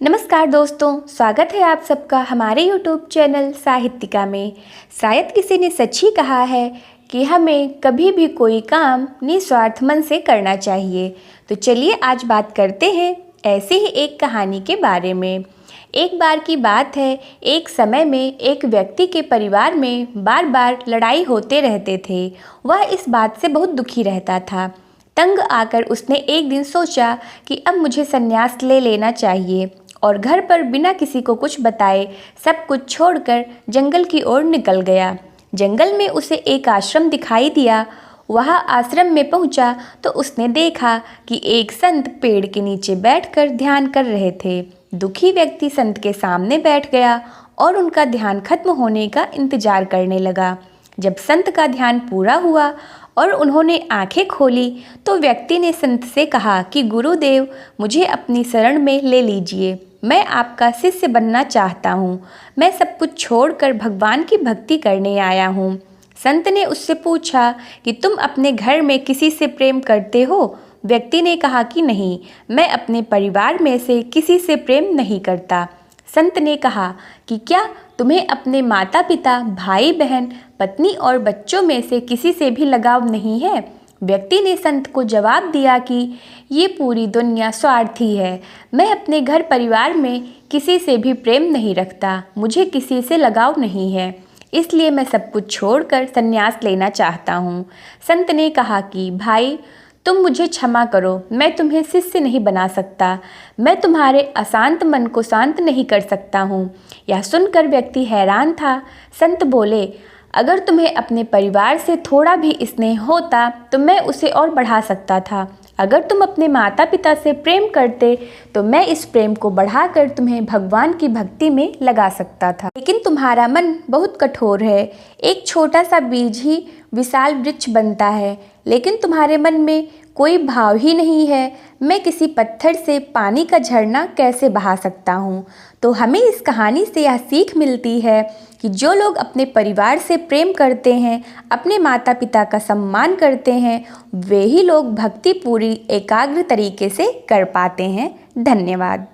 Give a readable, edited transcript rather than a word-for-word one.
नमस्कार दोस्तों, स्वागत है आप सबका हमारे YouTube चैनल साहित्यिका में। शायद किसी ने सच ही कहा है कि हमें कभी भी कोई काम निस्वार्थ मन से करना चाहिए। तो चलिए आज बात करते हैं ऐसे ही एक कहानी के बारे में। एक बार की बात है, एक समय में एक व्यक्ति के परिवार में बार बार लड़ाई होते रहते थे। वह इस बात से बहुत दुखी रहता था। तंग आकर उसने एक दिन सोचा कि अब मुझे संन्यास ले लेना चाहिए और घर पर बिना किसी को कुछ बताए सब कुछ छोड़कर जंगल की ओर निकल गया। जंगल में उसे एक आश्रम दिखाई दिया। वह आश्रम में पहुंचा तो उसने देखा कि एक संत पेड़ के नीचे बैठकर ध्यान कर रहे थे। दुखी व्यक्ति संत के सामने बैठ गया और उनका ध्यान खत्म होने का इंतजार करने लगा। जब संत का ध्यान पूरा हुआ और उन्होंने आंखें खोली तो व्यक्ति ने संत से कहा कि गुरुदेव, मुझे अपनी शरण में ले लीजिए। मैं आपका शिष्य बनना चाहता हूँ। मैं सब कुछ छोड़कर भगवान की भक्ति करने आया हूँ। संत ने उससे पूछा कि तुम अपने घर में किसी से प्रेम करते हो? व्यक्ति ने कहा कि नहीं, मैं अपने परिवार में से किसी से प्रेम नहीं करता। संत ने कहा कि क्या तुम्हें अपने माता पिता, भाई बहन, पत्नी और बच्चों में से किसी से भी लगाव नहीं है? व्यक्ति ने संत को जवाब दिया कि ये पूरी दुनिया स्वार्थी है। मैं अपने घर परिवार में किसी से भी प्रेम नहीं रखता। मुझे किसी से लगाव नहीं है, इसलिए मैं सब कुछ छोड़कर संन्यास लेना चाहता हूँ। संत ने कहा कि भाई, तुम मुझे क्षमा करो, मैं तुम्हें शिष्य नहीं बना सकता। मैं तुम्हारे अशांत मन को शांत नहीं कर सकता हूँ। यह सुनकर व्यक्ति हैरान था। संत बोले, अगर तुम्हें अपने परिवार से थोड़ा भी स्नेह होता तो मैं उसे और बढ़ा सकता था। अगर तुम अपने माता पिता से प्रेम करते तो मैं इस प्रेम को बढ़ाकर तुम्हें भगवान की भक्ति में लगा सकता था। लेकिन तुम्हारा मन बहुत कठोर है। एक छोटा सा बीज ही विशाल वृक्ष बनता है, लेकिन तुम्हारे मन में कोई भाव ही नहीं है। मैं किसी पत्थर से पानी का झरना कैसे बहा सकता हूँ? तो हमें इस कहानी से यह सीख मिलती है कि जो लोग अपने परिवार से प्रेम करते हैं, अपने माता पिता का सम्मान करते हैं, वे ही लोग भक्ति पूरी एकाग्र तरीके से कर पाते हैं। धन्यवाद।